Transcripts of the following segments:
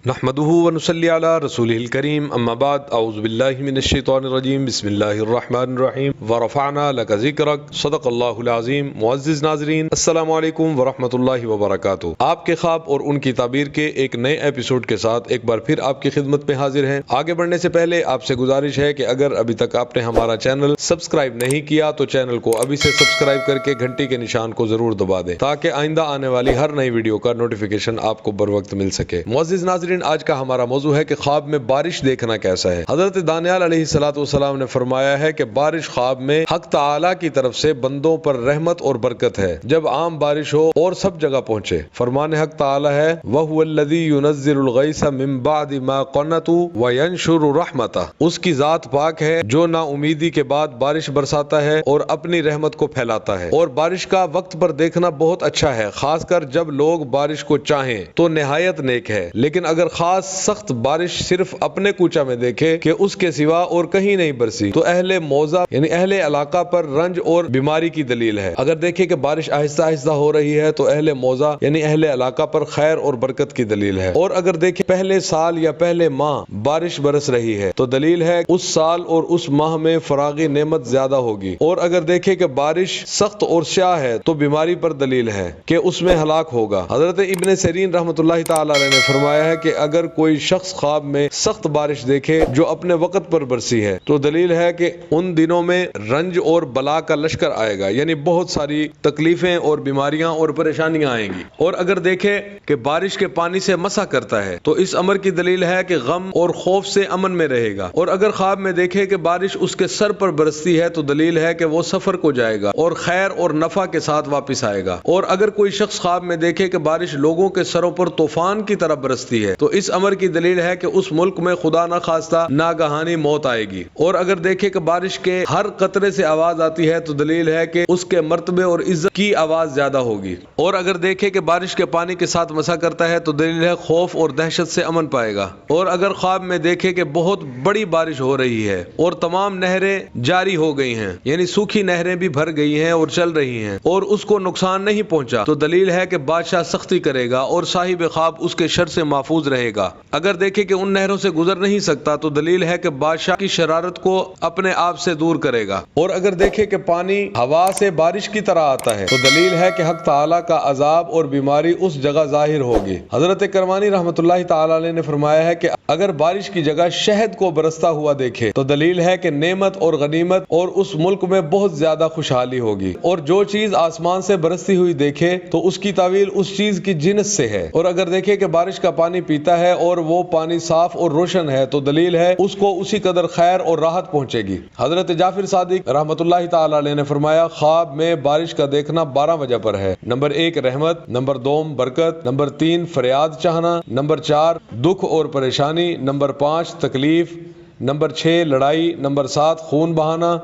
نحمده ونصلي على رسوله الكريم اما بعد اعوذ بالله من الشیطان الرجیم بسم اللہ الرحمن الرحیم ورفعنا لك ذکرک صدق اللہ العظیم۔ معزز ناظرین السلام علیکم ورحمۃ اللہ وبرکاتہ۔ آپ کے خواب اور ان کی تعبیر کے ایک نئے ایپیسوڈ کے ساتھ ایک بار پھر آپ کی خدمت میں حاضر ہیں۔ آگے بڑھنے سے پہلے آپ سے گزارش ہے کہ اگر ابھی تک آپ نے ہمارا چینل سبسکرائب نہیں کیا تو چینل کو ابھی سے سبسکرائب کر کے گھنٹی کے نشان کو ضرور دبا دیں تاکہ آئندہ آنے والی ہر نئی ویڈیو کا نوٹیفیکیشن آپ کو بر وقت مل سکے۔ معزز ناظرین آج کا ہمارا موضوع ہے کہ خواب میں بارش دیکھنا کیسا ہے۔ حضرت دانیال علیہ السلام نے فرمایا ہے کہ بارش خواب میں حق تعالی کی طرف سے بندوں پر رحمت اور برکت ہے جب عام بارش ہو اور سب جگہ پہنچے۔ فرمان حق تعالی ہے وَهُوَ الَّذِي يُنَزِّلُ الْغَيْثَ مِن بَعْدِ مَا قَنَطُوا وَيَنشُرُ رَحْمَتَهُ، اس کی ذات پاک ہے جو نا امیدی کے بعد بارش برساتا ہے اور اپنی رحمت کو پھیلاتا ہے۔ اور بارش کا وقت پر دیکھنا بہت اچھا ہے، خاص کر جب لوگ بارش کو چاہیں تو نہایت نیک ہے، لیکن اگر خاص سخت بارش صرف اپنے کوچہ میں دیکھے کہ اس کے سوا اور کہیں نہیں برسی تو اہل موضع یعنی اہل علاقہ پر رنج اور بیماری کی دلیل ہے۔ اگر دیکھے کہ بارش آہستہ آہستہ ہو رہی ہے تو اہل موضع یعنی اہل علاقہ پر خیر اور برکت کی دلیل ہے۔ اور اگر دیکھے پہلے سال یا پہلے ماہ بارش برس رہی ہے تو دلیل ہے اس سال اور اس ماہ میں فراغی نعمت زیادہ ہوگی۔ اور اگر دیکھے کہ بارش سخت اور سیاہ ہے تو بیماری پر دلیل ہے کہ اس میں ہلاک ہوگا۔ حضرت ابن سیرین رحمۃ اللہ تعالی علیہ نے فرمایا ہے کہ اگر کوئی شخص خواب میں سخت بارش دیکھے جو اپنے وقت پر برسی ہے تو دلیل ہے کہ ان دنوں میں رنج اور بلا کا لشکر آئے گا، یعنی بہت ساری تکلیفیں اور بیماریاں اور پریشانیاں آئیں گی۔ اور اگر دیکھے کہ بارش کے پانی سے مسح کرتا ہے تو اس امر کی دلیل ہے کہ غم اور خوف سے امن میں رہے گا۔ اور اگر خواب میں دیکھے کہ بارش اس کے سر پر برستی ہے تو دلیل ہے کہ وہ سفر کو جائے گا اور خیر اور نفع کے ساتھ واپس آئے گا۔ اور اگر کوئی شخص خواب میں دیکھے کہ بارش لوگوں کے سروں پر طوفان کی طرح برستی ہے تو اس امر کی دلیل ہے کہ اس ملک میں خدا نہ خواستہ ناگہانی موت آئے گی۔ اور اگر دیکھے کہ بارش کے ہر قطرے سے آواز آتی ہے تو دلیل ہے کہ اس کے مرتبے اور عزت کی آواز زیادہ ہوگی۔ اور اگر دیکھے کہ بارش کے پانی کے ساتھ مسح کرتا ہے تو دلیل ہے خوف اور دہشت سے امن پائے گا۔ اور اگر خواب میں دیکھے کہ بہت بڑی بارش ہو رہی ہے اور تمام نہریں جاری ہو گئی ہیں، یعنی سوکھی نہریں بھی بھر گئی ہیں اور چل رہی ہیں اور اس کو نقصان نہیں پہنچا تو دلیل ہے کہ بادشاہ سختی کرے گا اور صاحب خواب اس کے شر سے محفوظ رہے گا۔ اگر دیکھے کہ ان نہروں سے گزر نہیں سکتا تو دلیل ہے کہ بادشاہ کی شرارت کو اپنے آپ سے دور کرے گا۔ اور اگر دیکھے کہ پانی ہوا سے بارش کی طرح آتا ہے تو دلیل ہے کہ حق تعالی کا عذاب اور بیماری اس جگہ ظاہر ہوگی۔ حضرت کرمانی رحمۃ اللہ تعالی علیہ نے فرمایا ہے کہ اگر بارش کی جگہ شہد کو برستا ہوا دیکھے تو دلیل ہے کہ نعمت اور غنیمت اور اس ملک میں بہت زیادہ خوشحالی ہوگی۔ اور جو چیز آسمان سے برستی ہوئی دیکھے تو اس کی تعویل اس چیز کی جنس سے ہے۔ اور اگر دیکھے کہ بارش کا پانی پیتا ہے اور وہ پانی صاف اور روشن ہے تو دلیل ہے اس کو اسی قدر خیر اور راحت پہنچے گی۔ حضرت جعفر صادق رحمۃ اللہ تعالی علیہ نے فرمایا خواب میں بارش کا دیکھنا 12 وجہ پر ہے۔ نمبر 1 رحمت، نمبر 2 برکت، نمبر 3 فریاد چاہنا، نمبر 4 دکھ اور پریشانی، نمبر 5 تکلیف، نمبر 6 لڑائی، نمبر 7 خون بہانا،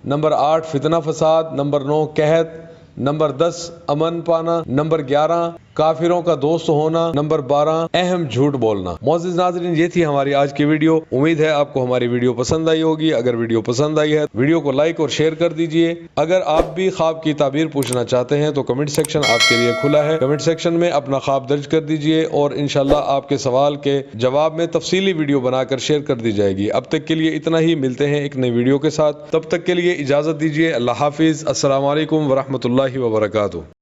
نمبر 8 فتنہ فساد، نمبر 9 قحط، نمبر 10 امن پانا، نمبر 11 کافروں کا دوست ہونا، نمبر 12 اہم جھوٹ بولنا۔ معزز ناظرین یہ تھی ہماری آج کی ویڈیو، امید ہے آپ کو ہماری ویڈیو پسند آئی ہوگی۔ اگر ویڈیو پسند آئی ہے ویڈیو کو لائک اور شیئر کر دیجئے۔ اگر آپ بھی خواب کی تعبیر پوچھنا چاہتے ہیں تو کمنٹ سیکشن آپ کے لیے کھلا ہے، کمنٹ سیکشن میں اپنا خواب درج کر دیجئے اور انشاءاللہ آپ کے سوال کے جواب میں تفصیلی ویڈیو بنا کر شیئر کر دی جائے گی۔ اب تک کے لیے اتنا ہی، ملتے ہیں ایک نئی ویڈیو کے ساتھ، تب تک کے لیے اجازت دیجئے۔ اللہ حافظ، السلام علیکم ورحمۃ اللہ وبرکاتہ۔